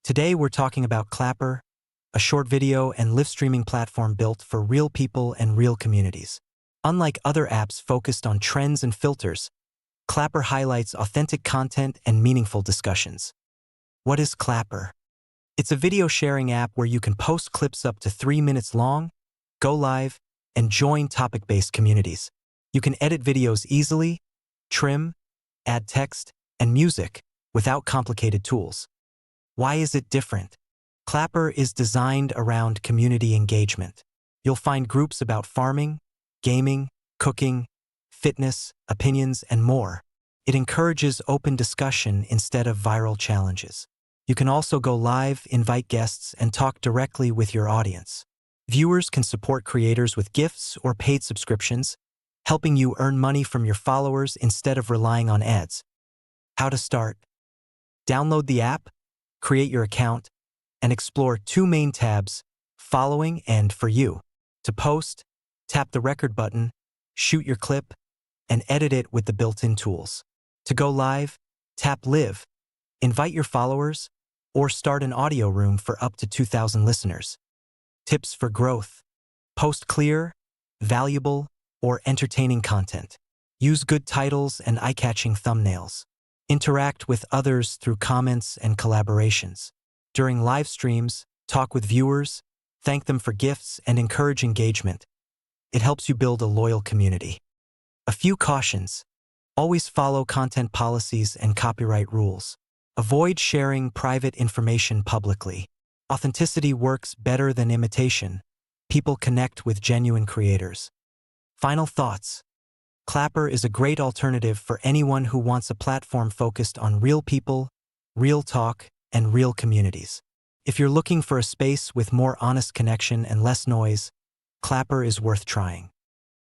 Today we're talking about Clapper, a short video and live streaming platform built for real people and real communities. Unlike other apps focused on trends and filters, Clapper highlights authentic content and meaningful discussions. What is Clapper? It's a video sharing app where you can post clips up to 3 minutes long, go live, and join topic-based communities. You can edit videos easily, trim, add text, and music without complicated tools. Why is it different? Clapper is designed around community engagement. You'll find groups about farming, gaming, cooking, fitness, opinions, and more. It encourages open discussion instead of viral challenges. You can also go live, invite guests, and talk directly with your audience. Viewers can support creators with gifts or paid subscriptions, helping you earn money from your followers instead of relying on ads. How to start? Download the app, create your account, and explore 2 main tabs, Following and For You. To post, tap the record button, shoot your clip, and edit it with the built-in tools. To go live, tap Live, invite your followers, or start an audio room for up to 2,000 listeners. Tips for growth. Post clear, valuable, or entertaining content. Use good titles and eye-catching thumbnails. Interact with others through comments and collaborations. During live streams, talk with viewers, thank them for gifts, and encourage engagement. It helps you build a loyal community. A few cautions. Always follow content policies and copyright rules. Avoid sharing private information publicly. Authenticity works better than imitation. People connect with genuine creators. Final thoughts. Clapper is a great alternative for anyone who wants a platform focused on real people, real talk, and real communities. If you're looking for a space with more honest connection and less noise, Clapper is worth trying.